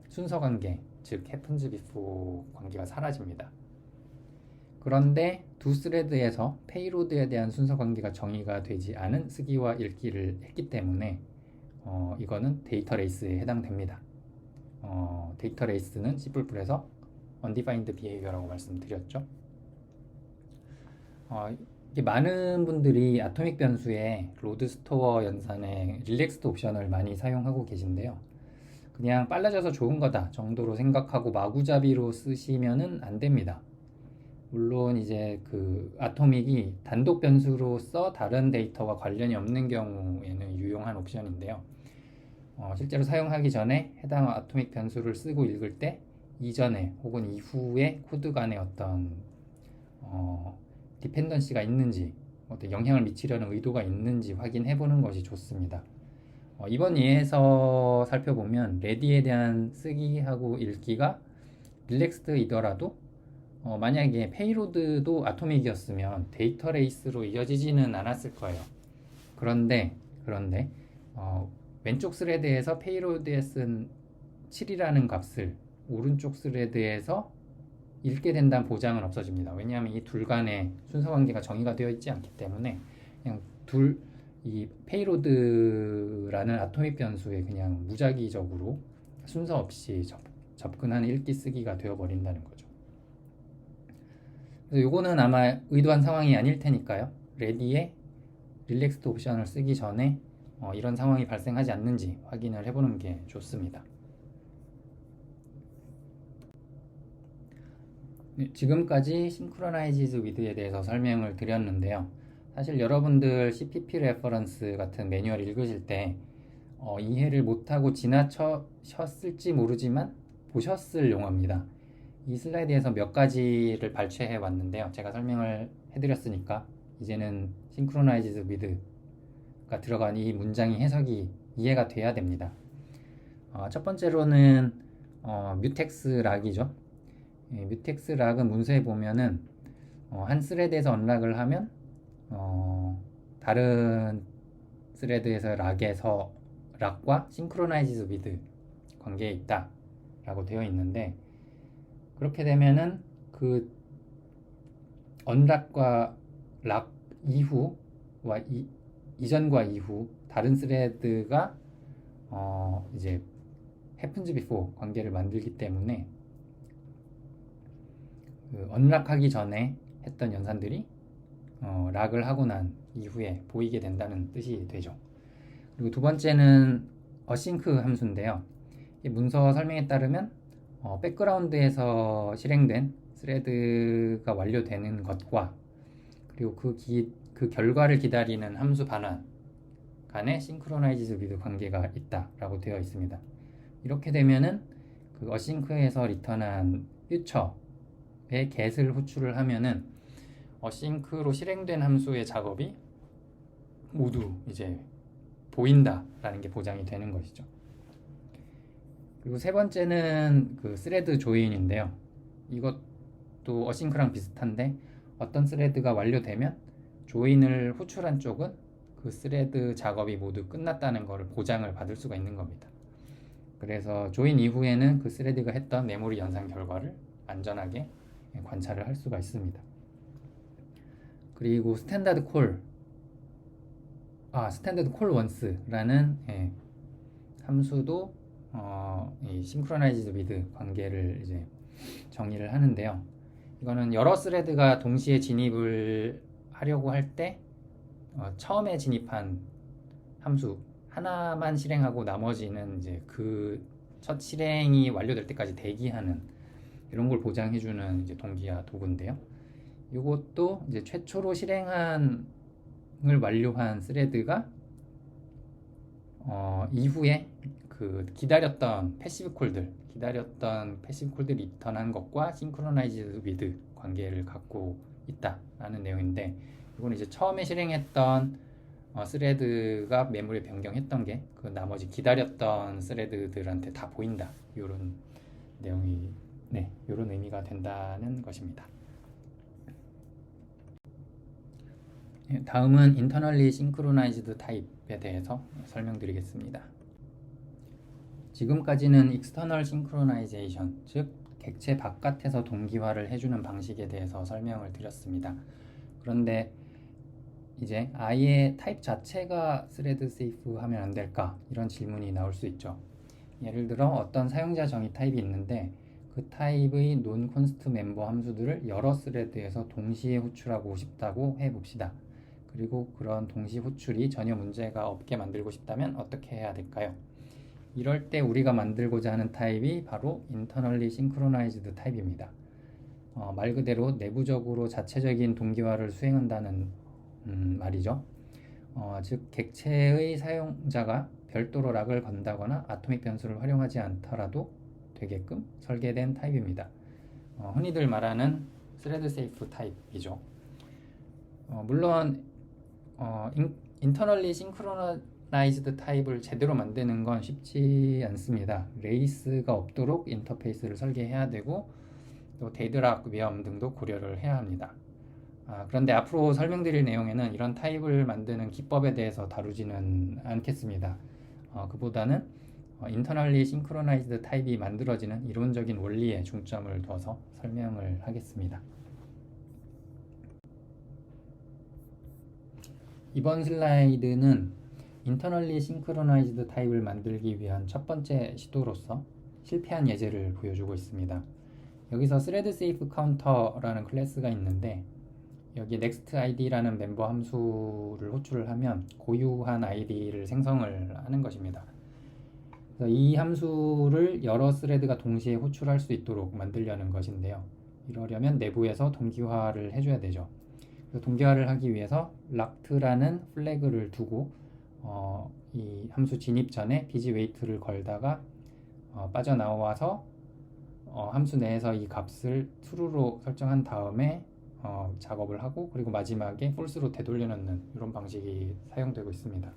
순서 관계, 즉 happens before 관계가 사라집니다. 그런데 두 스레드에서 페이로드에 대한 순서 관계가 정의가 되지 않은 쓰기와 읽기를 했기 때문에 이거는 데이터 레이스에 해당됩니다. 데이터 레이스는 C++에서 undefined behavior라고 말씀드렸죠. 많은 분들이 아토믹 변수에 로드 스토어 연산에 릴렉스드 옵션을 많이 사용하고 계신데요. 그냥 빨라져서 좋은 거다 정도로 생각하고 마구잡이로 쓰시면은 안 됩니다. 물론 이제 그 아토믹이 단독 변수로서 다른 데이터와 관련이 없는 경우에는 유용한 옵션인데요. 실제로 사용하기 전에 해당 아토믹 변수를 쓰고 읽을 때 이전에 혹은 이후에 코드 간에 어떤 디펜던시가 있는지, 어떤 영향을 미치려는 의도가 있는지 확인해 보는 것이 좋습니다. 이번 예에서 살펴보면 레디에 대한 쓰기하고 읽기가 릴렉스드이더라도 만약에 페이로드도 아토믹이었으면 데이터 레이스로 이어지지는 않았을 거예요. 그런데 왼쪽 스레드에서 페이로드에 쓴 7이라는 값을 오른쪽 스레드에서 읽게 된다는 보장은 없어집니다. 왜냐하면 이 둘 간의 순서 관계가 정의가 되어 있지 않기 때문에 그냥 이 페이로드라는 아토믹 변수에 그냥 무작위적으로 순서 없이 접근하는 읽기 쓰기가 되어버린다는 거죠. 그래서 요거는 아마 의도한 상황이 아닐 테니까요. 레디에 릴렉스드 옵션을 쓰기 전에 이런 상황이 발생하지 않는지 확인을 해보는 게 좋습니다. 지금까지 싱크로나이즈드 위드에 대해서 설명을 드렸는데요. 사실 여러분들 CPP 레퍼런스 같은 매뉴얼 읽으실 때 이해를 못하고 지나쳤을지 모르지만 보셨을 용어입니다. 이 슬라이드에서 몇 가지를 발췌해 왔는데요. 제가 설명을 해드렸으니까 이제는 싱크로나이즈드 위드가 들어간 이 문장이 해석이 이해가 돼야 됩니다. 첫 번째로는 뮤텍스 락이죠. 뮤텍스 락은 문서에 보면은 한 스레드에서 언락을 하면 다른 스레드에서 락과 싱크로나이즈 위드 관계에 있다 라고 되어 있는데, 그렇게 되면은 그 언락과 락 이후와 이전과 이후 다른 스레드가 이제 happens before 관계를 만들기 때문에 그 언락하기 전에 했던 연산들이 락을 하고 난 이후에 보이게 된다는 뜻이 되죠. 그리고 두 번째는 async 함수인데요. 이 문서 설명에 따르면 백그라운드에서 실행된 스레드가 완료되는 것과 그리고 그 결과를 기다리는 함수 반환 간에 싱크로나이즈 위드 관계가 있다라고 되어 있습니다. 이렇게 되면은 그 어싱크에서 리턴한 퓨처의 get을 호출을 하면은 어싱크로 실행된 함수의 작업이 모두 이제 보인다라는 게 보장이 되는 것이죠. 그리고 세 번째는 그 스레드 조인인데요. 이것도 어싱크랑 비슷한데 어떤 스레드가 완료되면 조인을 호출한 쪽은 그 스레드 작업이 모두 끝났다는 것을 보장을 받을 수가 있는 겁니다. 그래서 조인 이후에는 그 스레드가 했던 메모리 연산 결과를 안전하게 관찰을 할 수가 있습니다. 그리고 스탠다드 콜 원스라는 함수도 이 싱크로나이즈드 위드 관계를 이제 정의를 하는데요. 이거는 여러 스레드가 동시에 진입을 하려고 할 때 처음에 진입한 함수 하나만 실행하고 나머지는 이제 그 첫 실행이 완료될 때까지 대기하는 이런 걸 보장해주는 이제 동기화 도구인데요. 이것도 이제 최초로 실행을 완료한 스레드가 이후에 그 기다렸던 패시브 콜들 리턴한 것과 싱크로나이즈 위드 관계를 갖고 있다라는 내용인데, 이건 이제 처음에 실행했던 스레드가 메모리 변경했던 게 그 나머지 기다렸던 스레드들한테 다 보인다, 이런 내용이 이런 의미가 된다는 것입니다. 다음은 internally synchronized 타입에 대해서 설명드리겠습니다. 지금까지는 external synchronization, 즉 객체 바깥에서 동기화를 해주는 방식에 대해서 설명을 드렸습니다. 그런데 이제 아예 타입 자체가 스레드 세이프 하면 안 될까? 이런 질문이 나올 수 있죠. 예를 들어 어떤 사용자 정의 타입이 있는데 그 타입의 non-const 멤버 함수들을 여러 스레드에서 동시에 호출하고 싶다고 해봅시다. 그리고 그런 동시 호출이 전혀 문제가 없게 만들고 싶다면 어떻게 해야 될까요? 이럴 때 우리가 만들고자 하는 타입이 바로 internally synchronized 타입입니다. 말 그대로 내부적으로 자체적인 동기화를 수행한다는 말이죠. 즉 객체의 사용자가 별도로 락을 건다거나 아토믹 변수를 활용하지 않더라도 되게끔 설계된 타입입니다. 흔히들 말하는 스레드 세이프 타입이죠. 물론 internally synchronized 타입을 제대로 만드는 건 쉽지 않습니다. 레이스가 없도록 인터페이스를 설계해야 되고 또 데드락 위험 등도 고려를 해야 합니다. 그런데 앞으로 설명드릴 내용에는 이런 타입을 만드는 기법에 대해서 다루지는 않겠습니다. 그보다는 internally synchronized 타입이 만들어지는 이론적인 원리에 중점을 둬서 설명을 하겠습니다. 이번 슬라이드는 internally synchronized 타입을 만들기 위한 첫 번째 시도로서 실패한 예제를 보여주고 있습니다. 여기서 thread safe counter라는 클래스가 있는데 여기 next id라는 멤버 함수를 호출을 하면 고유한 id를 생성을 하는 것입니다. 그래서 이 함수를 여러 스레드가 동시에 호출할 수 있도록 만들려는 것인데요. 이러려면 내부에서 동기화를 해줘야 되죠. 동기화를 하기 위해서 locked라는 플래그를 두고 이 함수 진입 전에 busy wait를 걸다가 빠져나와서 함수 내에서 이 값을 true로 설정한 다음에 작업을 하고 그리고 마지막에 false로 되돌려 놓는 이런 방식이 사용되고 있습니다.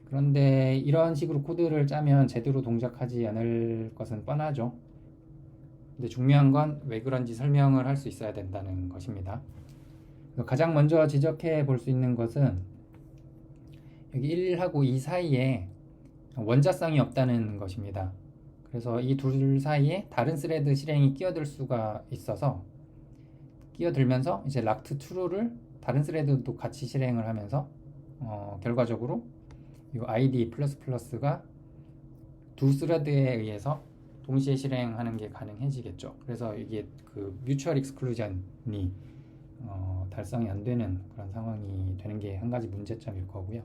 그런데 이런 식으로 코드를 짜면 제대로 동작하지 않을 것은 뻔하죠. 근데 중요한 건 왜 그런지 설명을 할 수 있어야 된다는 것입니다. 가장 먼저 지적해 볼 수 있는 것은 여기 1하고 2 사이에 원자성이 없다는 것입니다. 그래서 이 둘 사이에 다른 스레드 실행이 끼어들 수가 있어서 끼어들면서 이제 락트 true를 다른 스레드도 같이 실행을 하면서 결과적으로 이 id++가 두 스레드에 의해서 동시에 실행하는 게 가능해지겠죠. 그래서 이게 그 뮤추얼 익스클루전이 달성이 안 되는 그런 상황이 되는 게 한 가지 문제점일 거고요.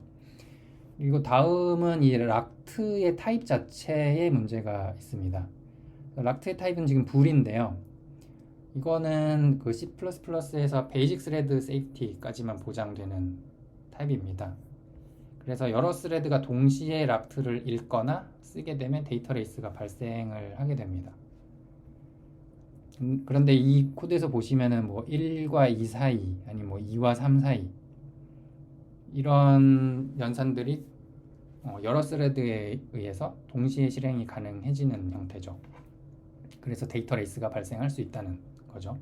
그리고 다음은 이 락트의 타입 자체에 문제가 있습니다. 락트의 타입은 지금 불인데요. 이거는 그 C++에서 베이직 스레드 세이프티까지만 보장되는 타입입니다. 그래서 여러 스레드가 동시에 락트를 읽거나 쓰게 되면 데이터 레이스가 발생을 하게 됩니다. 그런데 이 코드에서 보시면은 뭐 1과 2 사이, 아니 뭐 2와 3 사이 이런 연산들이 여러 스레드에 의해서 동시에 실행이 가능해지는 형태죠. 그래서 데이터 레이스가 발생할 수 있다는 거죠.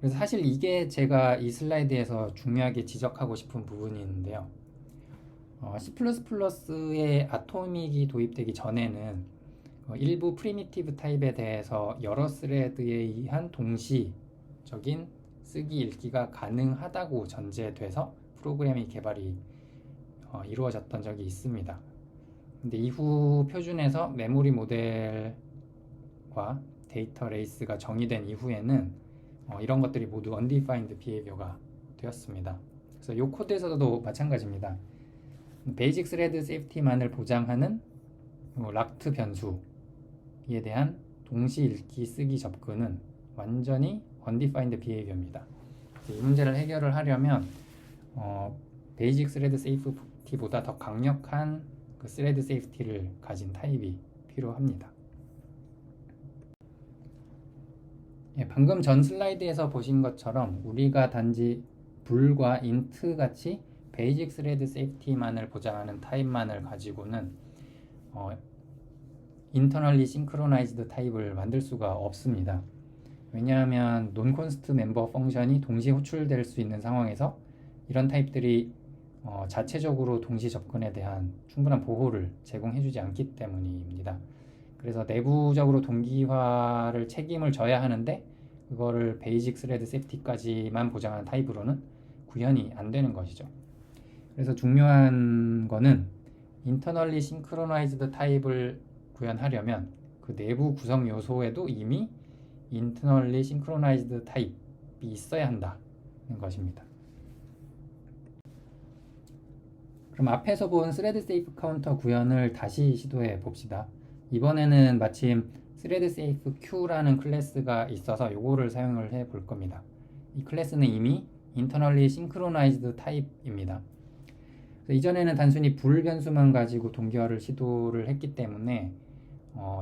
그래서 사실 이게 제가 이 슬라이드에서 중요하게 지적하고 싶은 부분인데요. C++에 아토믹이 도입되기 전에는 일부 프리미티브 타입에 대해서 여러 스레드에 의한 동시적인 쓰기 읽기가 가능하다고 전제돼서 프로그램이 개발이 이루어졌던 적이 있습니다. 근데 이후 표준에서 메모리 모델과 데이터 레이스가 정의된 이후에는 이런 것들이 모두 undefined behavior가 되었습니다. 그래서 이 코드에서도 마찬가지입니다. 베이직 스레드 세이프티만을 보장하는 락트 변수에 대한 동시 읽기 쓰기 접근은 완전히 undefined behavior입니다. 이 문제를 해결을 하려면 베이직 스레드 세이프티보다 더 강력한 그 스레드 세이프티를 가진 타입이 필요합니다. 방금 전 슬라이드에서 보신 것처럼 우리가 단지 불과 int 같이 베이직 스레드 세이프티만을 보장하는 타입만을 가지고는 internally synchronized 타입을 만들 수가 없습니다. 왜냐하면 non-const member 펑션이 동시에 호출될 수 있는 상황에서 이런 타입들이 자체적으로 동시 접근에 대한 충분한 보호를 제공해주지 않기 때문입니다. 그래서 내부적으로 동기화를 책임을 져야 하는데 그거를 베이직 스레드 세이프티까지만 보장하는 타입으로는 구현이 안 되는 것이죠. 그래서 중요한 거는 internally synchronized 타입을 구현하려면 그 내부 구성 요소에도 이미 internally synchronized 타입이 있어야 한다는 것입니다. 그럼 앞에서 본 스레드 세이프 카운터 구현을 다시 시도해 봅시다. 이번에는 마침 스레드 세이프 Q라는 클래스가 있어서 요거를 사용을 해 볼 겁니다. 이 클래스는 이미 internally synchronized 타입입니다. 이전에는 단순히 불 변수만 가지고 동기화를 시도를 했기 때문에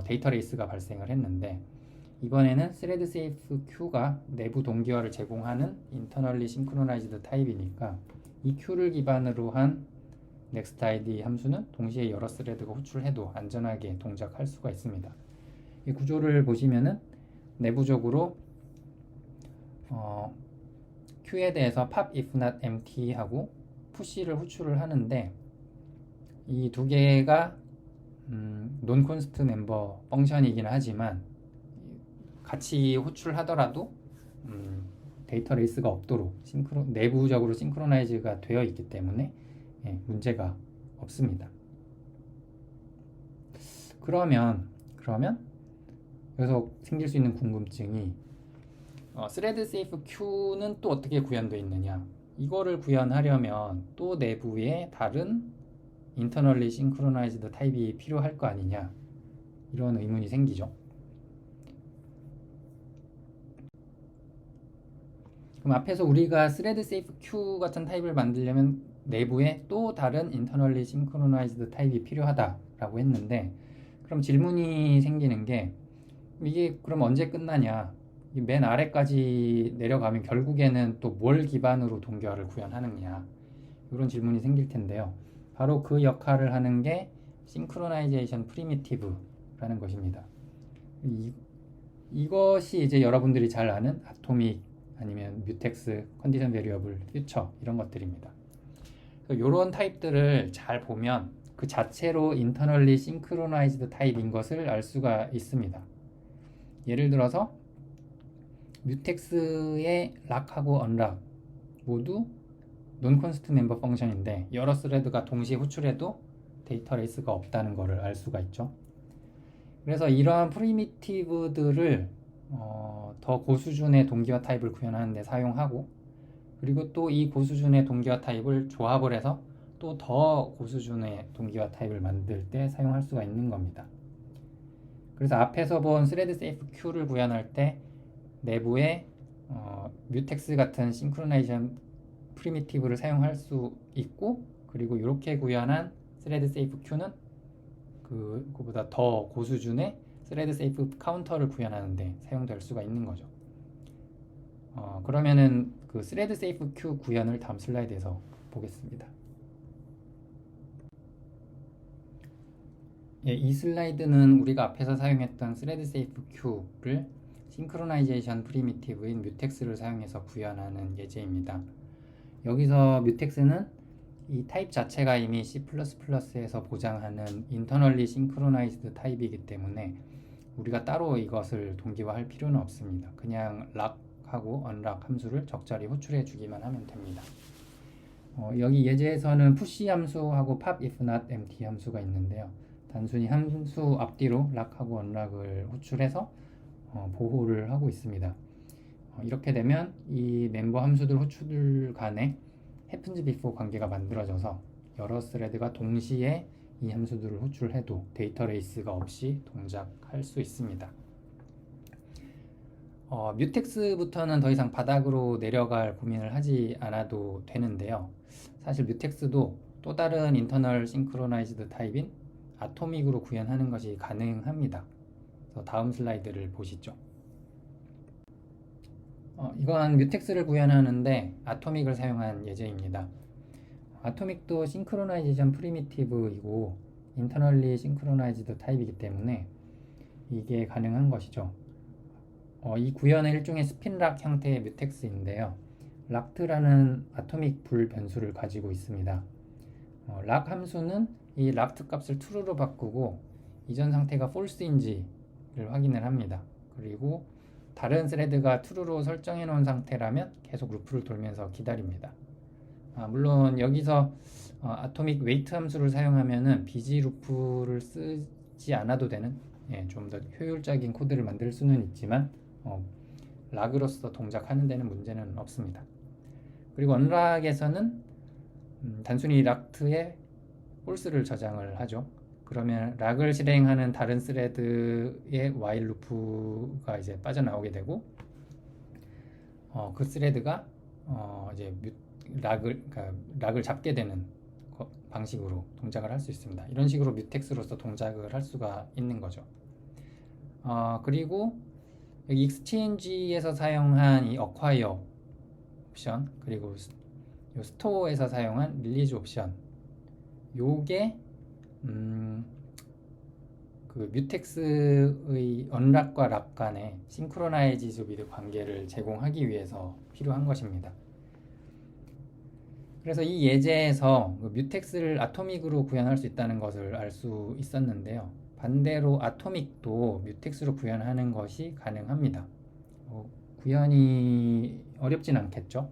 데이터 레이스가 발생을 했는데 이번에는 thread safe Q가 내부 동기화를 제공하는 internally synchronized 타입이니까 이 Q를 기반으로 한 nextid 함수는 동시에 여러 스레드가 호출해도 안전하게 동작할 수가 있습니다. 이 구조를 보시면은 내부적으로 Q에 대해서 pop if not empty 하고 push를 호출을 하는데 이 두 개가 non-const member 펑션이긴 하지만 같이 호출하더라도 데이터 레이스가 없도록 내부적으로 싱크로나이즈가 되어 있기 때문에 문제가 없습니다. 그러면 여기서 생길 수 있는 궁금증이 thread safe Q는 또 어떻게 구현되어 있느냐, 이거를 구현하려면 또 내부에 다른 internally synchronized 타입이 필요할 거 아니냐, 이런 의문이 생기죠. 그럼 앞에서 우리가 thread safe Q 같은 타입을 만들려면 내부에 또 다른 internally synchronized 타입이 필요하다라고 했는데, 그럼 질문이 생기는 게 이게 그럼 언제 끝나냐, 맨 아래까지 내려가면 결국에는 또 뭘 기반으로 동기화를 구현하느냐, 이런 질문이 생길 텐데요. 바로 그 역할을 하는 게 Synchronization Primitive라는 것입니다. 이것이 이제 여러분들이 잘 아는 아토믹 아니면 뮤텍스, 컨디션 베리어블, 퓨처 이런 것들입니다. 이런 타입들을 잘 보면 그 자체로 인터널리 싱크로나이즈드 타입인 것을 알 수가 있습니다. 예를 들어서 뮤텍스의 락하고 언락 모두 논 콘스트 멤버 펑션인데 여러 스레드가 동시에 호출해도 데이터 레이스가 없다는 것을 알 수가 있죠. 그래서 이러한 프리미티브들을 더 고수준의 동기화 타입을 구현하는 데 사용하고, 그리고 또 이 고수준의 동기화 타입을 조합을 해서 또 더 고수준의 동기화 타입을 만들 때 사용할 수가 있는 겁니다. 그래서 앞에서 본 스레드 세이프 Q를 구현할 때 내부에 뮤텍스 같은 싱크로나이제이션 프리미티브를 사용할 수 있고, 그리고 이렇게 구현한 스레드 세이프 Q는 그보다 더 고수준의 스레드 세이프 카운터를 구현하는데 사용될 수가 있는 거죠. 그러면은 그 스레드 세이프 Q 구현을 다음 슬라이드에서 보겠습니다. 예, 이 슬라이드는 우리가 앞에서 사용했던 스레드 세이프 Q를 싱크로나이제이션 프리미티브인 뮤텍스를 사용해서 구현하는 예제입니다. 여기서 뮤텍스는 이 타입 자체가 이미 C++에서 보장하는 인터널리 싱크로나이즈드 타입이기 때문에 우리가 따로 이것을 동기화할 필요는 없습니다. 그냥 락하고 언락 함수를 적절히 호출해 주기만 하면 됩니다. 여기 예제에서는 push 함수하고 pop if not empty 함수가 있는데요. 단순히 함수 앞뒤로 락하고 언락을 호출해서 보호를 하고 있습니다. 이렇게 되면 이 멤버 함수들 호출 간에 happens before 관계가 만들어져서 여러 스레드가 동시에 이 함수들을 호출해도 데이터 레이스가 없이 동작할 수 있습니다. 뮤텍스부터는 더 이상 바닥으로 내려갈 고민을 하지 않아도 되는데요. 사실 뮤텍스도 또 다른 인터널 싱크로나이즈드 타입인 아토믹으로 구현하는 것이 가능합니다. 그래서 다음 슬라이드를 보시죠. 이건 뮤텍스를 구현하는데 아토믹을 사용한 예제입니다. 아토믹도 싱크로나이제이션 프리미티브이고 인터널리 싱크로나이즈드 타입이기 때문에 이게 가능한 것이죠. 이 구현은 일종의 스핀락 형태의 뮤텍스인데요. 락트라는 아토믹 불 변수를 가지고 있습니다. 락 함수는 이 락트 값을 true로 바꾸고 이전 상태가 false인지를 확인을 합니다. 그리고 다른 스레드가 true로 설정해 놓은 상태라면 계속 루프를 돌면서 기다립니다. 물론 여기서 아토믹 웨이트 함수를 사용하면은 비지 루프를 쓰지 않아도 되는 좀 더 효율적인 코드를 만들 수는 있지만 락으로서 동작하는 데는 문제는 없습니다. 그리고 언락에서는 단순히 락트에 false를 저장을 하죠. 그러면 락을 실행하는 다른 스레드의 while 루프가 이제 빠져나오게 되고 그 스레드가 이제 락을 잡게 되는 방식으로 동작을 할 수 있습니다. 이런 식으로 뮤텍스로서 동작을 할 수가 있는 거죠. 그리고 여기 익스체인지에서 사용한 이 acquire 옵션, 그리고 요 스토어에서 사용한 릴리즈 옵션, 요게 그 뮤텍스의 언락과 락 간의 싱크로나이즈드 관계를 제공하기 위해서 필요한 것입니다. 그래서 이 예제에서 뮤텍스를 아토믹으로 구현할 수 있다는 것을 알 수 있었는데요. 반대로 아토믹도 뮤텍스로 구현하는 것이 가능합니다. 구현이 어렵진 않겠죠.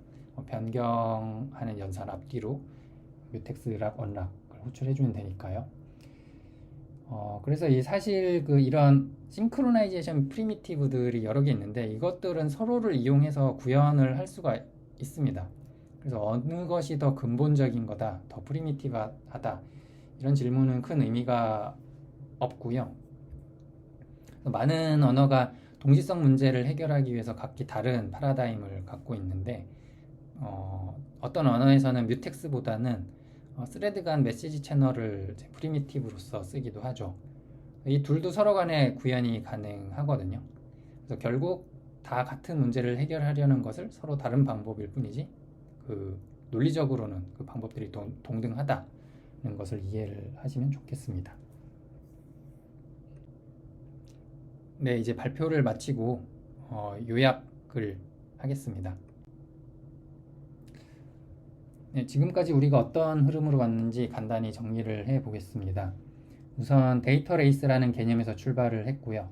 변경하는 연산 앞뒤로 뮤텍스 락, 언락을 호출해주면 되니까요. 그래서 사실 이런 싱크로나이제이션 프리미티브들이 여러 개 있는데 이것들은 서로를 이용해서 구현을 할 수가 있습니다. 그래서 어느 것이 더 근본적인 거다, 더 프리미티브하다, 이런 질문은 큰 의미가 없고요. 많은 언어가 동시성 문제를 해결하기 위해서 각기 다른 파라다임을 갖고 있는데 어떤 언어에서는 뮤텍스보다는 스레드 간 메시지 채널을 프리미티브로서 쓰기도 하죠. 이 둘도 서로 간에 구현이 가능하거든요. 그래서 결국 다 같은 문제를 해결하려는 것을 서로 다른 방법일 뿐이지 논리적으로는 그 방법들이 동등하다는 것을 이해를 하시면 좋겠습니다. 네, 이제 발표를 마치고 요약을 하겠습니다. 네, 지금까지 우리가 어떤 흐름으로 갔는지 간단히 정리를 해 보겠습니다. 우선 데이터 레이스라는 개념에서 출발을 했고요.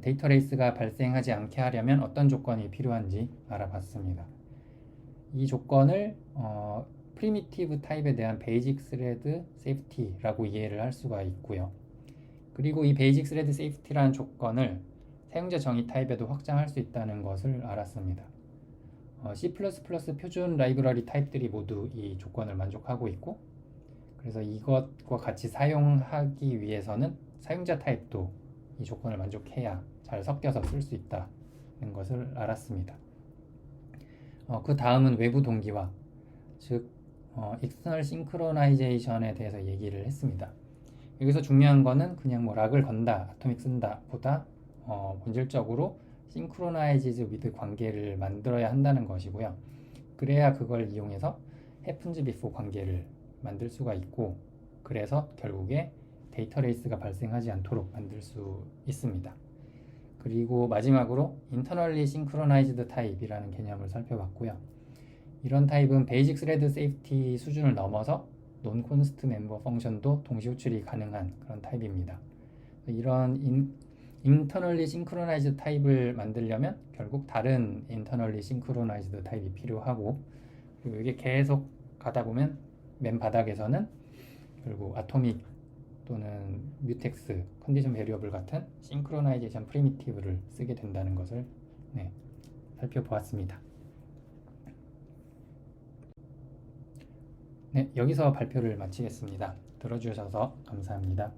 데이터 레이스가 발생하지 않게 하려면 어떤 조건이 필요한지 알아봤습니다. 이 조건을 프리미티브 타입에 대한 베이직 스레드 세이프티라고 이해를 할 수가 있고요. 그리고 이 베이직 스레드 세이프티라는 조건을 사용자 정의 타입에도 확장할 수 있다는 것을 알았습니다. C++ 표준 라이브러리 타입들이 모두 이 조건을 만족하고 있고, 그래서 이것과 같이 사용하기 위해서는 사용자 타입도 이 조건을 만족해야 잘 섞여서 쓸 수 있다는 것을 알았습니다. 그 다음은 외부 동기화, 즉 익스터널 싱크로나이제이션에 대해서 얘기를 했습니다. 여기서 중요한 거는 그냥 뭐 락을 건다, 아토믹 쓴다 보다 본질적으로 싱크로나이즈드 위드 관계를 만들어야 한다는 것이고요. 그래야 그걸 이용해서 happens before 관계를 만들 수가 있고, 그래서 결국에 데이터 레이스가 발생하지 않도록 만들 수 있습니다. 그리고 마지막으로 internally synchronized 타입이라는 개념을 살펴봤고요. 이런 타입은 베이직 스레드 세이프티 수준을 넘어서 논콘스트 멤버 펑션도 동시 호출이 가능한 그런 타입입니다. 이런 internally synchronized 타입을 만들려면 결국 다른 internally synchronized 타입이 필요하고, 그리고 이게 계속 가다 보면 맨 바닥에서는 결국 아토믹 또는 뮤텍스, 컨디션 베리어블 같은 싱크로나이제이션 프리미티브를 쓰게 된다는 것을 살펴보았습니다. 네, 여기서 발표를 마치겠습니다. 들어주셔서 감사합니다.